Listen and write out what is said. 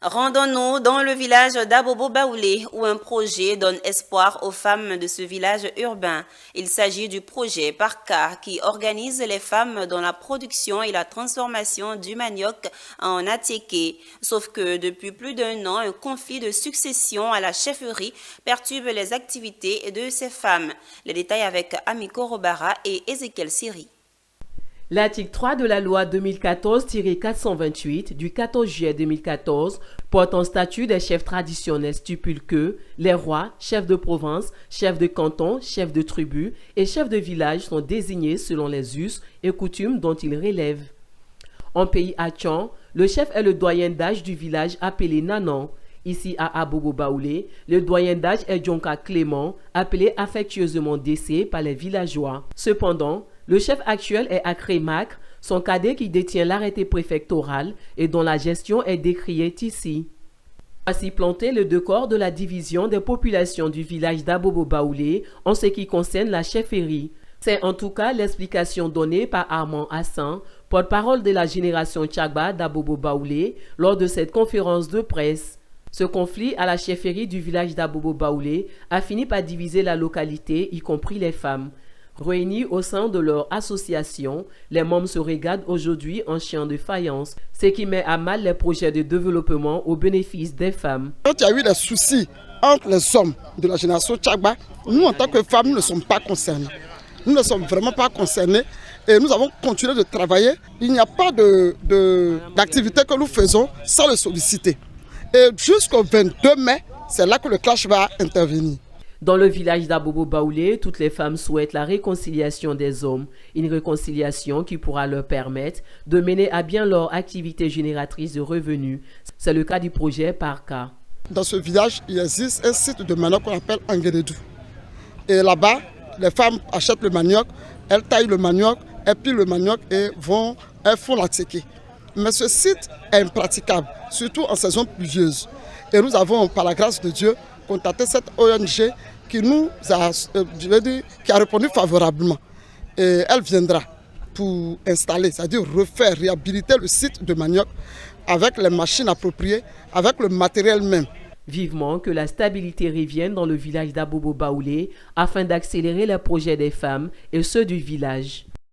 Rendons-nous dans le village d'Abobo Baoulé où un projet donne espoir aux femmes de ce village urbain. Il s'agit du projet Parka qui organise les femmes dans la production et la transformation du manioc en attiéké. Sauf que depuis plus d'un an, un conflit de succession à la chefferie perturbe les activités de ces femmes. Les détails avec Amiko Robara et Ezekiel Siri. L'article 3 de la loi 2014-428 du 14 juillet 2014 portant statut des chefs traditionnels stipule que les rois, chefs de province, chefs de canton, chefs de tribu et chefs de village sont désignés selon les us et coutumes dont ils relèvent. En pays Atchan, le chef est le doyen d'âge du village appelé Nanan. Ici à Abobo Baoulé, le doyen d'âge est Djonka Clément, appelé affectueusement DC par les villageois. Cependant, le chef actuel est Akré Macre, son cadet qui détient l'arrêté préfectoral et dont la gestion est décriée ici. Voici planté le décor de la division des populations du village d'Abobo Baoulé en ce qui concerne la chefferie. C'est en tout cas l'explication donnée par Armand Hassan, porte-parole de la génération Tchagba d'Abobo Baoulé, lors de cette conférence de presse. Ce conflit à la chefferie du village d'Abobo Baoulé a fini par diviser la localité, y compris les femmes. Réunis au sein de leur association, les membres se regardent aujourd'hui en chien de faïence, ce qui met à mal les projets de développement au bénéfice des femmes. Quand il y a eu des soucis entre les hommes de la génération Tchagba, nous en tant que femmes, nous ne sommes pas concernés. Nous ne sommes vraiment pas concernés et nous avons continué de travailler. Il n'y a pas d'activité que nous faisons sans le solliciter. Et jusqu'au 22 mai, c'est là que le clash va intervenir. Dans le village d'Abobo Baoulé, toutes les femmes souhaitent la réconciliation des hommes, une réconciliation qui pourra leur permettre de mener à bien leur activité génératrice de revenus. C'est le cas du projet Parka. Dans ce village, il existe un site de manioc qu'on appelle Anguéredou. Et là-bas, les femmes achètent le manioc, elles taillent le manioc, elles pilent le manioc et elles font la tseke. Mais ce site est impraticable, surtout en saison pluvieuse. Et nous avons, par la grâce de Dieu, contacté cette ONG qui a répondu favorablement. Et elle viendra pour installer, c'est-à-dire refaire, réhabiliter le site de manioc avec les machines appropriées, avec le matériel même. Vivement que la stabilité revienne dans le village d'Abobo Baoulé afin d'accélérer les projets des femmes et ceux du village.